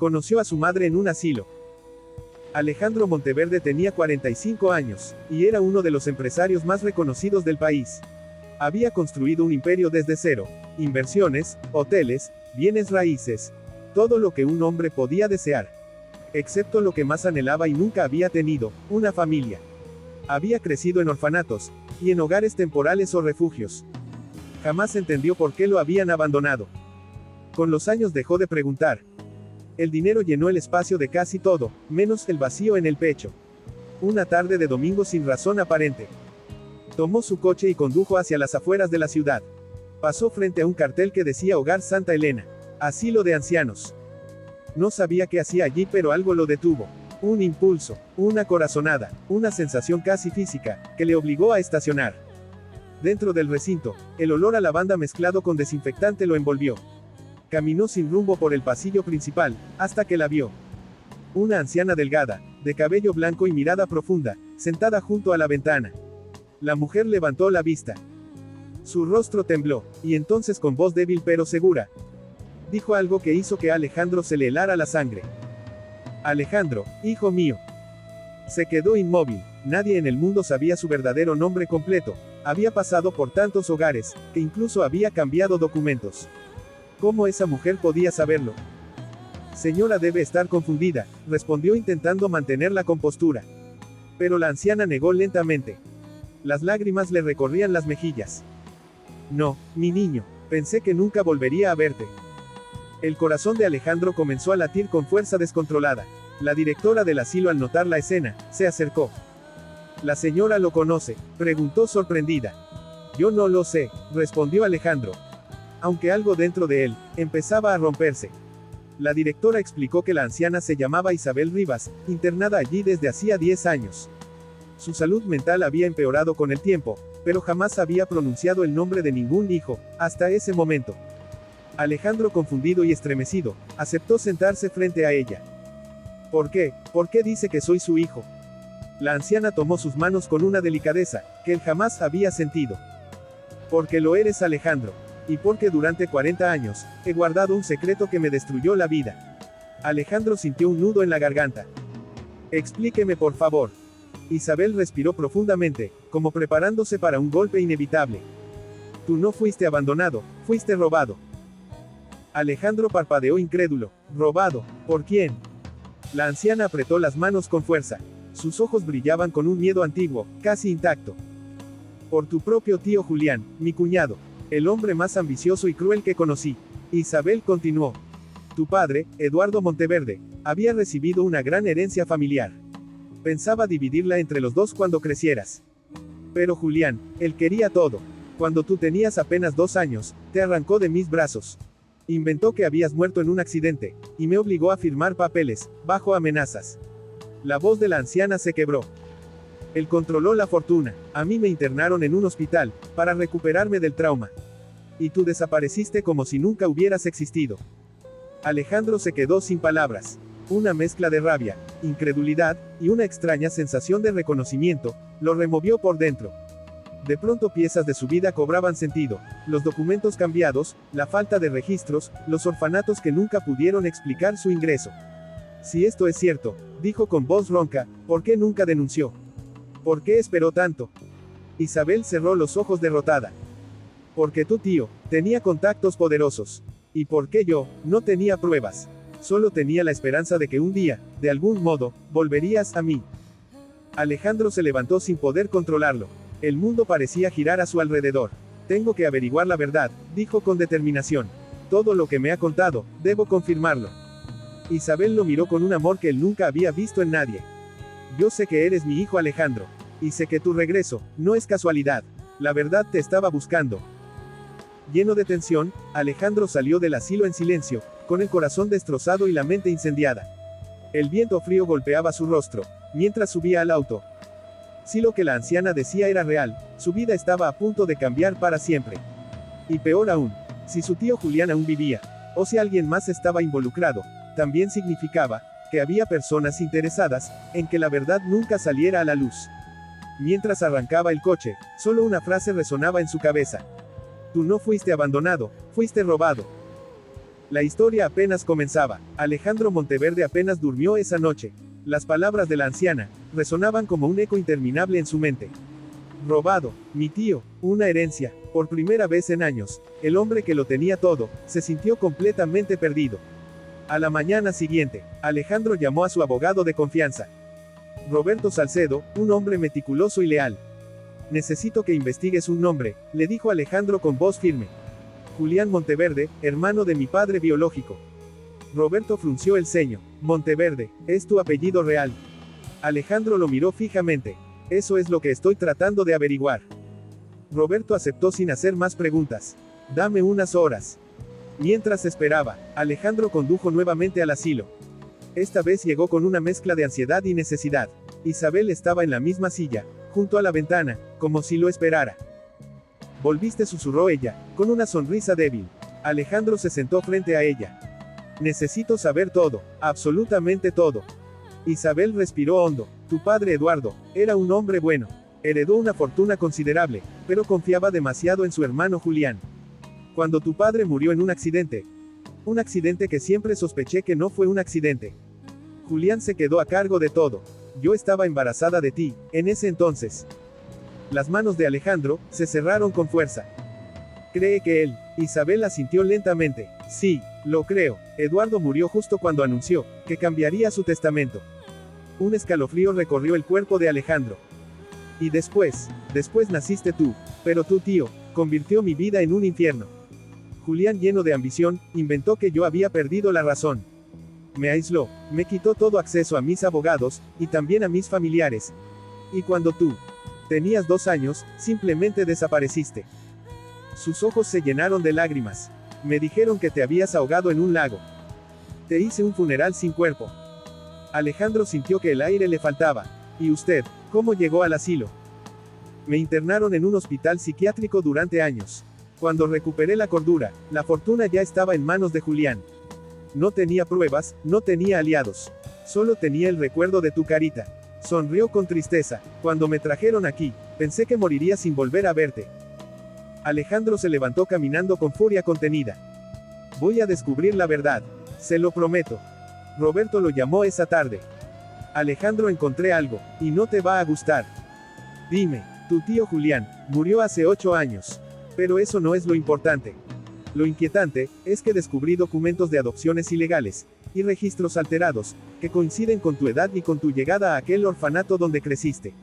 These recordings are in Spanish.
Conoció a su madre en un asilo. Alejandro Monteverde tenía 45 años, y era uno de los empresarios más reconocidos del país. Había construido un imperio desde cero: inversiones, hoteles, bienes raíces, todo lo que un hombre podía desear. Excepto lo que más anhelaba y nunca había tenido: una familia. Había crecido en orfanatos, y en hogares temporales o refugios. Jamás entendió por qué lo habían abandonado. Con los años dejó de preguntar. El dinero llenó el espacio de casi todo, menos el vacío en el pecho. Una tarde de domingo sin razón aparente, tomó su coche y condujo hacia las afueras de la ciudad. Pasó frente a un cartel que decía Hogar Santa Elena, asilo de ancianos. No sabía qué hacía allí, pero algo lo detuvo. Un impulso, una corazonada, una sensación casi física, que le obligó a estacionar. Dentro del recinto, el olor a lavanda mezclado con desinfectante lo envolvió. Caminó sin rumbo por el pasillo principal, hasta que la vio. Una anciana delgada, de cabello blanco y mirada profunda, sentada junto a la ventana. La mujer levantó la vista. Su rostro tembló, y entonces con voz débil pero segura, dijo algo que hizo que a Alejandro se le helara la sangre. Alejandro, hijo mío. Se quedó inmóvil. Nadie en el mundo sabía su verdadero nombre completo. Había pasado por tantos hogares, que incluso había cambiado documentos. ¿Cómo esa mujer podía saberlo? Señora, debe estar confundida, respondió intentando mantener la compostura. Pero la anciana negó lentamente. Las lágrimas le recorrían las mejillas. No, mi niño, pensé que nunca volvería a verte. El corazón de Alejandro comenzó a latir con fuerza descontrolada. La directora del asilo, al notar la escena, se acercó. ¿La señora lo conoce?, preguntó sorprendida. Yo no lo sé, respondió Alejandro. Aunque algo dentro de él empezaba a romperse. La directora explicó que la anciana se llamaba Isabel Rivas, internada allí desde hacía 10 años. Su salud mental había empeorado con el tiempo, pero jamás había pronunciado el nombre de ningún hijo, hasta ese momento. Alejandro, confundido y estremecido, aceptó sentarse frente a ella. ¿Por qué? ¿Por qué dice que soy su hijo? La anciana tomó sus manos con una delicadeza, que él jamás había sentido. Porque lo eres, Alejandro. Y porque durante 40 años, he guardado un secreto que me destruyó la vida. Alejandro sintió un nudo en la garganta. Explíqueme, por favor. Isabel respiró profundamente, como preparándose para un golpe inevitable. Tú no fuiste abandonado, fuiste robado. Alejandro parpadeó incrédulo. ¿Robado? ¿Por quién? La anciana apretó las manos con fuerza. Sus ojos brillaban con un miedo antiguo, casi intacto. Por tu propio tío Julián, mi cuñado. El hombre más ambicioso y cruel que conocí. Isabel continuó. Tu padre, Eduardo Monteverde, había recibido una gran herencia familiar. Pensaba dividirla entre los dos cuando crecieras. Pero Julián, él quería todo. Cuando tú tenías apenas 2 años, te arrancó de mis brazos. Inventó que habías muerto en un accidente, y me obligó a firmar papeles, bajo amenazas. La voz de la anciana se quebró. Él controló la fortuna. A mí me internaron en un hospital, para recuperarme del trauma. Y tú desapareciste como si nunca hubieras existido. Alejandro se quedó sin palabras. Una mezcla de rabia, incredulidad, y una extraña sensación de reconocimiento, lo removió por dentro. De pronto piezas de su vida cobraban sentido, los documentos cambiados, la falta de registros, los orfanatos que nunca pudieron explicar su ingreso. Si esto es cierto, dijo con voz ronca, ¿por qué nunca denunció? ¿Por qué esperó tanto? Isabel cerró los ojos derrotada. Porque tu tío tenía contactos poderosos. Y porque yo no tenía pruebas. Solo tenía la esperanza de que un día, de algún modo, volverías a mí. Alejandro se levantó sin poder controlarlo. El mundo parecía girar a su alrededor. Tengo que averiguar la verdad, dijo con determinación. Todo lo que me ha contado, debo confirmarlo. Isabel lo miró con un amor que él nunca había visto en nadie. Yo sé que eres mi hijo, Alejandro. Y sé que tu regreso no es casualidad. La verdad te estaba buscando. Lleno de tensión, Alejandro salió del asilo en silencio, con el corazón destrozado y la mente incendiada. El viento frío golpeaba su rostro, mientras subía al auto. Si lo que la anciana decía era real, su vida estaba a punto de cambiar para siempre. Y peor aún, si su tío Julián aún vivía, o si alguien más estaba involucrado, también significaba que había personas interesadas en que la verdad nunca saliera a la luz. Mientras arrancaba el coche, solo una frase resonaba en su cabeza. Tú no fuiste abandonado, fuiste robado. La historia apenas comenzaba. Alejandro Monteverde apenas durmió esa noche. Las palabras de la anciana resonaban como un eco interminable en su mente. Robado, mi tío, una herencia. Por primera vez en años, el hombre que lo tenía todo, se sintió completamente perdido. A la mañana siguiente, Alejandro llamó a su abogado de confianza. Roberto Salcedo, un hombre meticuloso y leal. Necesito que investigues un nombre, le dijo Alejandro con voz firme. Julián Monteverde, hermano de mi padre biológico. Roberto frunció el ceño. Monteverde, ¿es tu apellido real? Alejandro lo miró fijamente. Eso es lo que estoy tratando de averiguar. Roberto aceptó sin hacer más preguntas. Dame unas horas. Mientras esperaba, Alejandro condujo nuevamente al asilo. Esta vez llegó con una mezcla de ansiedad y necesidad. Isabel estaba en la misma silla, junto a la ventana, como si lo esperara. ¿Volviste?, susurró ella, con una sonrisa débil. Alejandro se sentó frente a ella. Necesito saber todo, absolutamente todo. Isabel respiró hondo. Tu padre Eduardo, era un hombre bueno. Heredó una fortuna considerable, pero confiaba demasiado en su hermano Julián. Cuando tu padre murió en un accidente que siempre sospeché que no fue un accidente. Julián se quedó a cargo de todo. Yo estaba embarazada de ti, en ese entonces. Las manos de Alejandro se cerraron con fuerza. ¿Cree que él? Isabel asintió lentamente. Sí, lo creo. Eduardo murió justo cuando anunció que cambiaría su testamento. Un escalofrío recorrió el cuerpo de Alejandro. Y después naciste tú, pero tu tío convirtió mi vida en un infierno. Julián, lleno de ambición, inventó que yo había perdido la razón. Me aisló, me quitó todo acceso a mis abogados, y también a mis familiares. Y cuando tú tenías 2 años, simplemente desapareciste. Sus ojos se llenaron de lágrimas. Me dijeron que te habías ahogado en un lago. Te hice un funeral sin cuerpo. Alejandro sintió que el aire le faltaba. ¿Y usted, cómo llegó al asilo? Me internaron en un hospital psiquiátrico durante años. Cuando recuperé la cordura, la fortuna ya estaba en manos de Julián. No tenía pruebas, no tenía aliados. Solo tenía el recuerdo de tu carita. Sonrió con tristeza. Cuando me trajeron aquí, pensé que moriría sin volver a verte. Alejandro se levantó caminando con furia contenida. Voy a descubrir la verdad. Se lo prometo. Roberto lo llamó esa tarde. Alejandro, encontré algo, y no te va a gustar. Dime, tu tío Julián murió hace 8 años. Pero eso no es lo importante. Lo inquietante es que descubrí documentos de adopciones ilegales y registros alterados que coinciden con tu edad y con tu llegada a aquel orfanato donde creciste.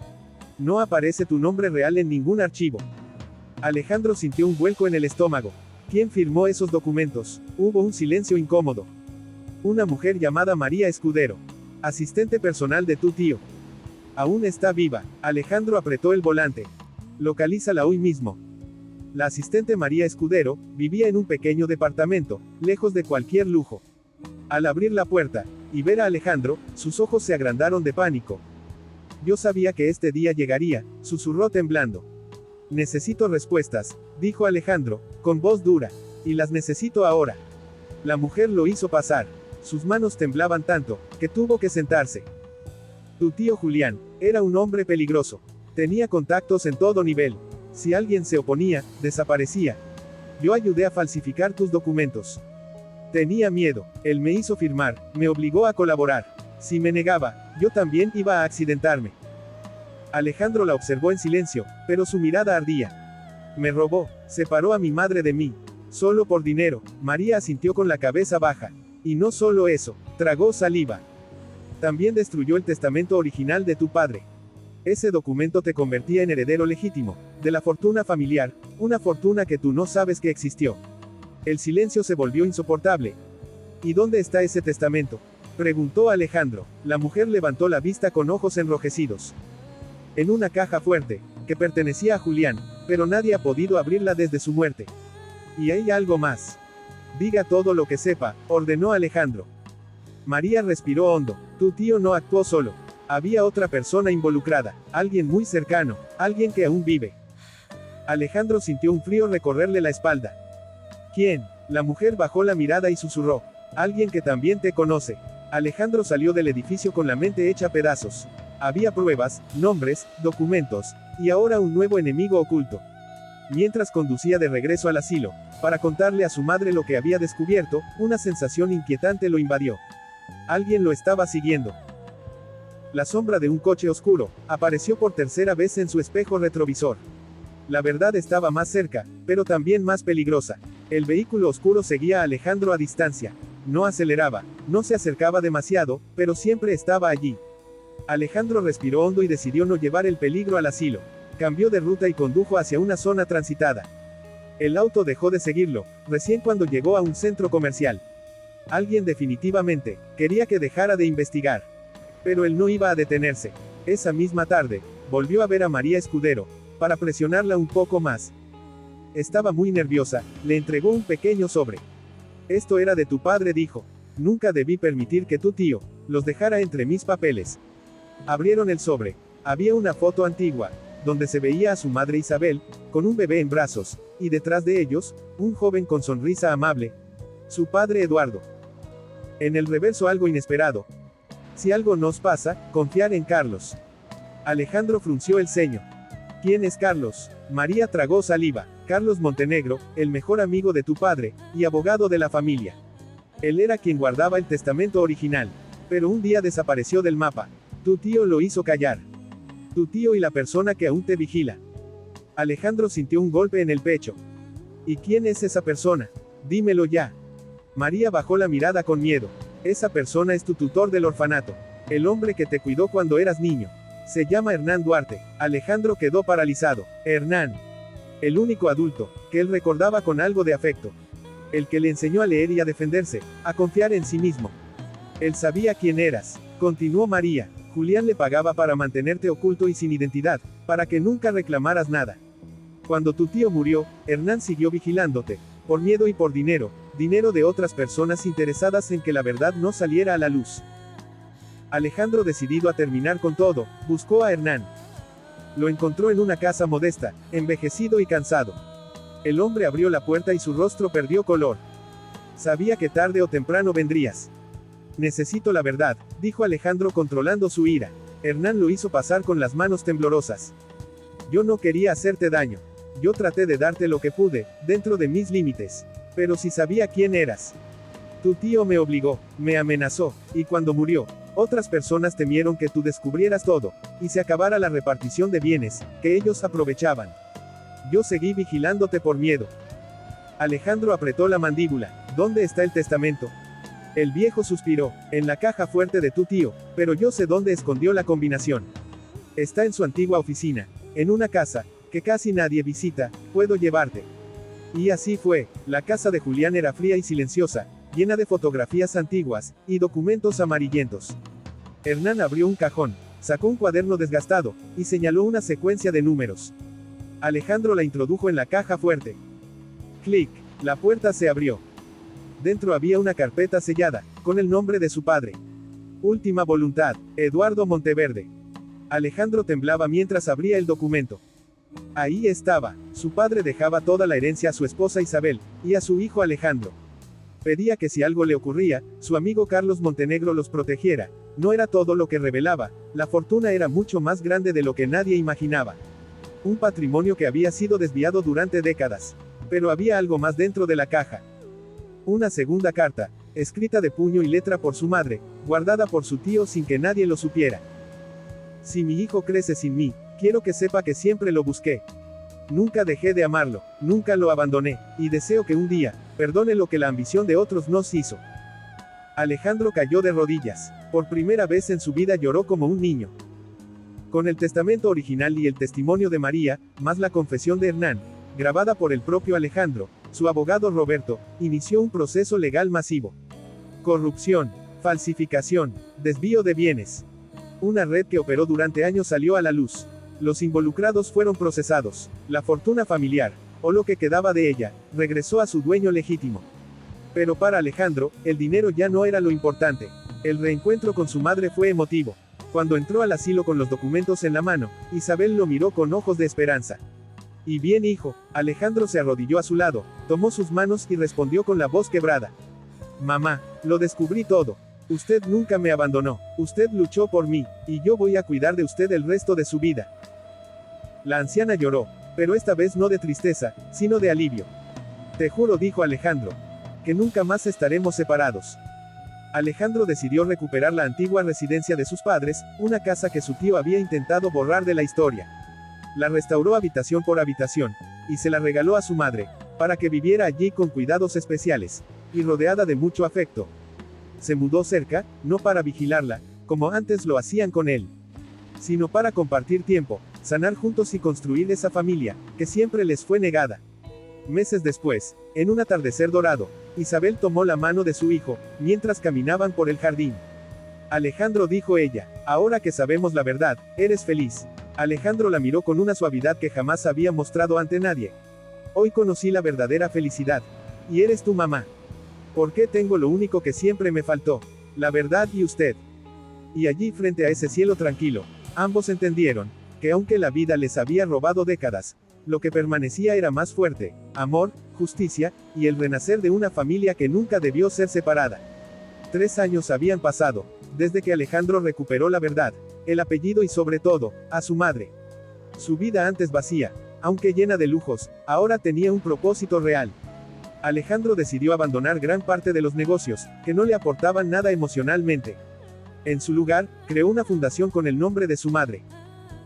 No aparece tu nombre real en ningún archivo. Alejandro sintió un vuelco en el estómago. ¿Quién firmó esos documentos? Hubo un silencio incómodo. Una mujer llamada María Escudero, asistente personal de tu tío. Aún está viva. Alejandro apretó el volante. Localízala hoy mismo. La asistente María Escudero vivía en un pequeño departamento, lejos de cualquier lujo. Al abrir la puerta y ver a Alejandro, sus ojos se agrandaron de pánico. Yo sabía que este día llegaría, susurró temblando. Necesito respuestas, dijo Alejandro, con voz dura, y las necesito ahora. La mujer lo hizo pasar. Sus manos temblaban tanto, que tuvo que sentarse. Tu tío Julián era un hombre peligroso. Tenía contactos en todo nivel. Si alguien se oponía, desaparecía. Yo ayudé a falsificar tus documentos. Tenía miedo. Él me hizo firmar, me obligó a colaborar. Si me negaba, yo también iba a accidentarme. Alejandro la observó en silencio, pero su mirada ardía. Me robó, separó a mi madre de mí. Solo por dinero. María asintió con la cabeza baja. Y no solo eso, tragó saliva. También destruyó el testamento original de tu padre. Ese documento te convertía en heredero legítimo de la fortuna familiar, una fortuna que tú no sabes que existió. El silencio se volvió insoportable. ¿Y dónde está ese testamento?, preguntó Alejandro. La mujer levantó la vista con ojos enrojecidos. En una caja fuerte, que pertenecía a Julián, pero nadie ha podido abrirla desde su muerte. Y hay algo más. Diga todo lo que sepa, ordenó Alejandro. María respiró hondo. Tu tío no actuó solo. Había otra persona involucrada, alguien muy cercano, alguien que aún vive. Alejandro sintió un frío recorrerle la espalda. ¿Quién? La mujer bajó la mirada y susurró. Alguien que también te conoce. Alejandro salió del edificio con la mente hecha pedazos. Había pruebas, nombres, documentos, y ahora un nuevo enemigo oculto. mientras conducía de regreso al asilo, para contarle a su madre lo que había descubierto, una sensación inquietante lo invadió. Alguien lo estaba siguiendo. La sombra de un coche oscuro apareció por tercera vez en su espejo retrovisor. La verdad estaba más cerca, pero también más peligrosa. El vehículo oscuro seguía a Alejandro a distancia. No aceleraba, no se acercaba demasiado, pero siempre estaba allí. Alejandro respiró hondo y decidió no llevar el peligro al asilo. Cambió de ruta y condujo hacia una zona transitada. El auto dejó de seguirlo, recién cuando llegó a un centro comercial. Alguien definitivamente quería que dejara de investigar. Pero él no iba a detenerse. Esa misma tarde, volvió a ver a María Escudero, para presionarla un poco más. Estaba muy nerviosa, le entregó un pequeño sobre. Esto era de tu padre, dijo. Nunca debí permitir que tu tío los dejara entre mis papeles. Abrieron el sobre. Había una foto antigua, donde se veía a su madre Isabel, con un bebé en brazos, y detrás de ellos, un joven con sonrisa amable. Su padre Eduardo. En el reverso algo inesperado. Si algo nos pasa, confiar en Carlos. Alejandro frunció el ceño. ¿Quién es Carlos? María tragó saliva. Carlos Montenegro, el mejor amigo de tu padre, y abogado de la familia. Él era quien guardaba el testamento original. Pero un día desapareció del mapa. Tu tío lo hizo callar. Tu tío y la persona que aún te vigila. Alejandro sintió un golpe en el pecho. ¿Y quién es esa persona? Dímelo ya. María bajó la mirada con miedo. Esa persona es tu tutor del orfanato. El hombre que te cuidó cuando eras niño. Se llama Hernán Duarte. Alejandro quedó paralizado. Hernán. El único adulto que él recordaba con algo de afecto. El que le enseñó a leer y a defenderse, a confiar en sí mismo. Él sabía quién eras. Continuó María. Julián le pagaba para mantenerte oculto y sin identidad, para que nunca reclamaras nada. Cuando tu tío murió, Hernán siguió vigilándote, por miedo y por dinero de otras personas interesadas en que la verdad no saliera a la luz. Alejandro, decidido a terminar con todo, buscó a Hernán. Lo encontró en una casa modesta, envejecido y cansado. El hombre abrió la puerta y su rostro perdió color. Sabía que tarde o temprano vendrías. Necesito la verdad, dijo Alejandro controlando su ira. Hernán lo hizo pasar con las manos temblorosas. Yo no quería hacerte daño. Yo traté de darte lo que pude, dentro de mis límites. Pero si sabía quién eras. Tu tío me obligó, me amenazó, y cuando murió, otras personas temieron que tú descubrieras todo, y se acabara la repartición de bienes, que ellos aprovechaban. Yo seguí vigilándote por miedo. Alejandro apretó la mandíbula. ¿Dónde está el testamento? El viejo suspiró. En la caja fuerte de tu tío, pero yo sé dónde escondió la combinación. Está en su antigua oficina, en una casa, que casi nadie visita, puedo llevarte. Y así fue. La casa de Julián era fría y silenciosa, llena de fotografías antiguas, y documentos amarillentos. Hernán abrió un cajón, sacó un cuaderno desgastado, y señaló una secuencia de números. Alejandro la introdujo en la caja fuerte. Clic, la puerta se abrió. Dentro había una carpeta sellada, con el nombre de su padre. Última voluntad, Eduardo Monteverde. Alejandro temblaba mientras abría el documento. Ahí estaba, su padre dejaba toda la herencia a su esposa Isabel, y a su hijo Alejandro. Pedía que si algo le ocurría, su amigo Carlos Montenegro los protegiera. No era todo lo que revelaba, la fortuna era mucho más grande de lo que nadie imaginaba. Un patrimonio que había sido desviado durante décadas. Pero había algo más dentro de la caja. Una segunda carta, escrita de puño y letra por su madre, guardada por su tío sin que nadie lo supiera. Si mi hijo crece sin mí, quiero que sepa que siempre lo busqué. Nunca dejé de amarlo, nunca lo abandoné, y deseo que un día, perdone lo que la ambición de otros nos hizo. Alejandro cayó de rodillas. Por primera vez en su vida lloró como un niño. Con el testamento original y el testimonio de María, más la confesión de Hernán, grabada por el propio Alejandro, su abogado Roberto, inició un proceso legal masivo. Corrupción, falsificación, desvío de bienes. Una red que operó durante años salió a la luz. Los involucrados fueron procesados. La fortuna familiar, o lo que quedaba de ella, regresó a su dueño legítimo. Pero para Alejandro, el dinero ya no era lo importante. El reencuentro con su madre fue emotivo. Cuando entró al asilo con los documentos en la mano, Isabel lo miró con ojos de esperanza. Y bien, hijo. Alejandro se arrodilló a su lado, tomó sus manos y respondió con la voz quebrada. Mamá, lo descubrí todo. Usted nunca me abandonó, usted luchó por mí, y yo voy a cuidar de usted el resto de su vida. La anciana lloró, Pero esta vez no de tristeza, sino de alivio. Te juro, dijo Alejandro, que nunca más estaremos separados. Alejandro decidió recuperar la antigua residencia de sus padres, una casa que su tío había intentado borrar de la historia. La restauró habitación por habitación, y se la regaló a su madre, para que viviera allí con cuidados especiales, y rodeada de mucho afecto. Se mudó cerca, no para vigilarla, como antes lo hacían con él, sino para compartir tiempo, sanar juntos y construir esa familia, que siempre les fue negada. Meses después, en un atardecer dorado, Isabel tomó la mano de su hijo, mientras caminaban por el jardín. Alejandro, dijo ella, ahora que sabemos la verdad, eres feliz. Alejandro la miró con una suavidad que jamás había mostrado ante nadie. Hoy conocí la verdadera felicidad. Y eres tu mamá. ¿Por qué tengo lo único que siempre me faltó? La verdad y usted. Y allí, frente a ese cielo tranquilo, ambos entendieron, que aunque la vida les había robado décadas, lo que permanecía era más fuerte, amor, justicia, y el renacer de una familia que nunca debió ser separada. 3 años habían pasado, desde que Alejandro recuperó la verdad, el apellido y sobre todo, a su madre. Su vida antes vacía, aunque llena de lujos, ahora tenía un propósito real. Alejandro decidió abandonar gran parte de los negocios, que no le aportaban nada emocionalmente. En su lugar, creó una fundación con el nombre de su madre.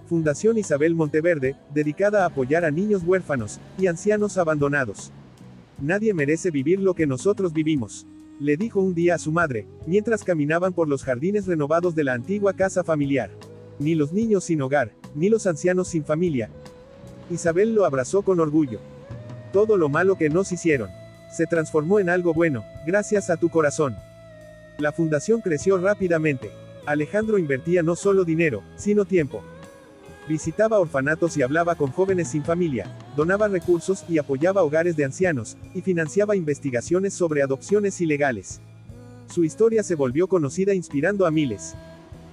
Fundación Isabel Monteverde, dedicada a apoyar a niños huérfanos y ancianos abandonados. Nadie merece vivir lo que nosotros vivimos, le dijo un día a su madre, mientras caminaban por los jardines renovados de la antigua casa familiar. Ni los niños sin hogar, ni los ancianos sin familia. Isabel lo abrazó con orgullo. Todo lo malo que nos hicieron se transformó en algo bueno, gracias a tu corazón. La fundación creció rápidamente. Alejandro invertía no solo dinero, sino tiempo. Visitaba orfanatos y hablaba con jóvenes sin familia, donaba recursos y apoyaba hogares de ancianos, y financiaba investigaciones sobre adopciones ilegales. Su historia se volvió conocida inspirando a miles.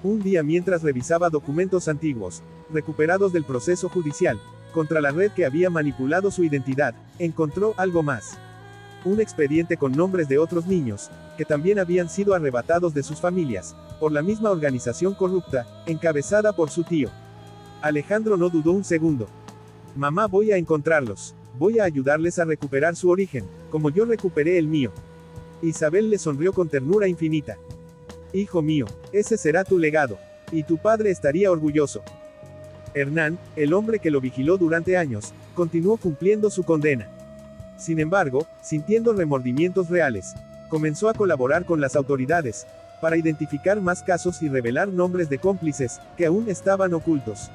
Un día, mientras revisaba documentos antiguos, recuperados del proceso judicial, contra la red que había manipulado su identidad, encontró algo más. Un expediente con nombres de otros niños, que también habían sido arrebatados de sus familias, por la misma organización corrupta, encabezada por su tío. Alejandro no dudó un segundo. Mamá, voy a encontrarlos. Voy a ayudarles a recuperar su origen, como yo recuperé el mío. Isabel le sonrió con ternura infinita. Hijo mío, ese será tu legado. Y tu padre estaría orgulloso. Hernán, el hombre que lo vigiló durante años, continuó cumpliendo su condena. Sin embargo, sintiendo remordimientos reales, comenzó a colaborar con las autoridades, para identificar más casos y revelar nombres de cómplices, que aún estaban ocultos.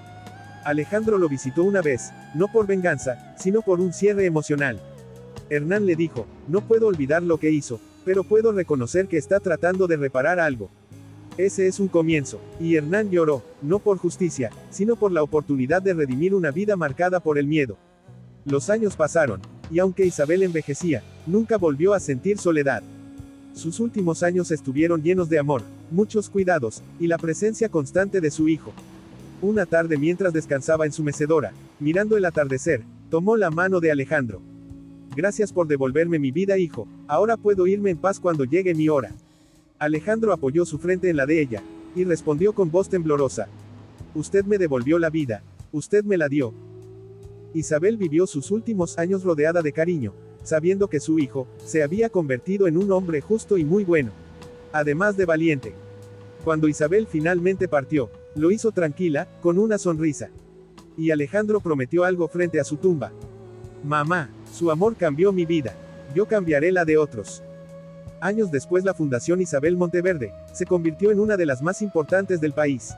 Alejandro lo visitó una vez, no por venganza, sino por un cierre emocional. Hernán le dijo, no puedo olvidar lo que hizo, pero puedo reconocer que está tratando de reparar algo. Ese es un comienzo. Y Hernán lloró, no por justicia, sino por la oportunidad de redimir una vida marcada por el miedo. Los años pasaron, y aunque Isabel envejecía, nunca volvió a sentir soledad. Sus últimos años estuvieron llenos de amor, muchos cuidados, y la presencia constante de su hijo. Una tarde, mientras descansaba en su mecedora, mirando el atardecer, tomó la mano de Alejandro. Gracias por devolverme mi vida, hijo, ahora puedo irme en paz cuando llegue mi hora. Alejandro apoyó su frente en la de ella, y respondió con voz temblorosa. Usted me devolvió la vida, usted me la dio. Isabel vivió sus últimos años rodeada de cariño, sabiendo que su hijo se había convertido en un hombre justo y muy bueno, además de valiente. Cuando Isabel finalmente partió, lo hizo tranquila, con una sonrisa. Y Alejandro prometió algo frente a su tumba. Mamá, su amor cambió mi vida. Yo cambiaré la de otros. Años después, la Fundación Isabel Monteverde se convirtió en una de las más importantes del país.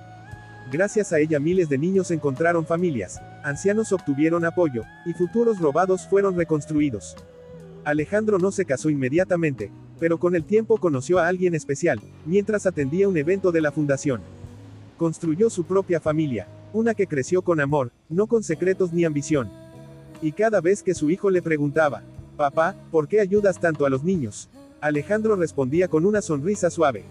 Gracias a ella, miles de niños encontraron familias, ancianos obtuvieron apoyo, y futuros robados fueron reconstruidos. Alejandro no se casó inmediatamente, pero con el tiempo conoció a alguien especial, mientras atendía un evento de la fundación. Construyó su propia familia, una que creció con amor, no con secretos ni ambición. Y cada vez que su hijo le preguntaba, papá, ¿por qué ayudas tanto a los niños?, Alejandro respondía con una sonrisa suave.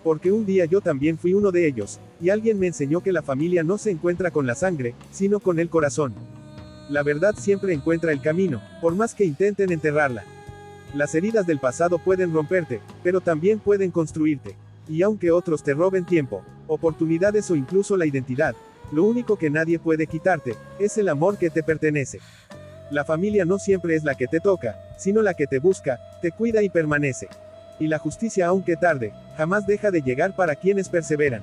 Porque un día yo también fui uno de ellos, y alguien me enseñó que la familia no se encuentra con la sangre, sino con el corazón. La verdad siempre encuentra el camino, por más que intenten enterrarla. Las heridas del pasado pueden romperte, pero también pueden construirte. Y aunque otros te roben tiempo, oportunidades o incluso la identidad, Lo único que nadie puede quitarte, es el amor que te pertenece. La familia no siempre es la que te toca, sino la que te busca, te cuida y permanece. Y la justicia, aunque tarde, jamás deja de llegar para quienes perseveran.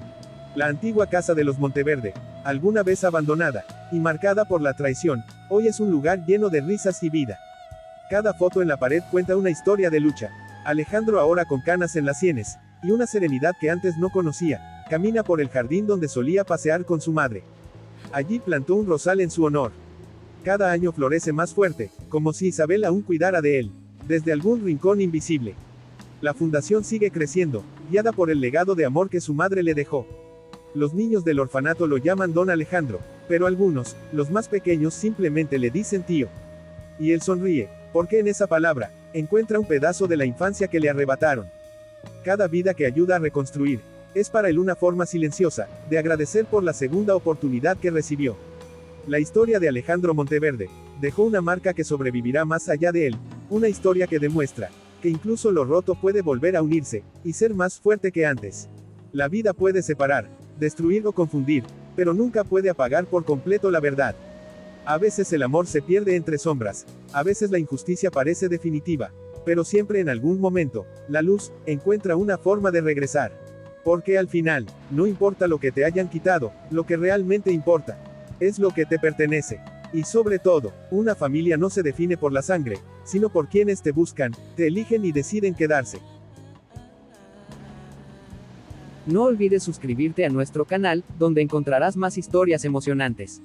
La antigua casa de los Monteverde, alguna vez abandonada, y marcada por la traición, hoy es un lugar lleno de risas y vida. Cada foto en la pared cuenta una historia de lucha. Alejandro, ahora con canas en las sienes, y una serenidad que antes no conocía, camina por el jardín donde solía pasear con su madre. Allí plantó un rosal en su honor. Cada año florece más fuerte, como si Isabel aún cuidara de él, desde algún rincón invisible. La fundación sigue creciendo, guiada por el legado de amor que su madre le dejó. Los niños del orfanato lo llaman Don Alejandro, pero algunos, los más pequeños, simplemente le dicen tío. Y él sonríe, porque en esa palabra, encuentra un pedazo de la infancia que le arrebataron. Cada vida que ayuda a reconstruir, es para él una forma silenciosa, de agradecer por la segunda oportunidad que recibió. La historia de Alejandro Monteverde, dejó una marca que sobrevivirá más allá de él, una historia que demuestra, que incluso lo roto puede volver a unirse, y ser más fuerte que antes. La vida puede separar, destruir o confundir, pero nunca puede apagar por completo la verdad. A veces el amor se pierde entre sombras, a veces la injusticia parece definitiva, pero siempre en algún momento, la luz, encuentra una forma de regresar. Porque al final, no importa lo que te hayan quitado, lo que realmente importa, es lo que te pertenece. Y sobre todo, una familia no se define por la sangre, sino por quienes te buscan, te eligen y deciden quedarse. No olvides suscribirte a nuestro canal, donde encontrarás más historias emocionantes.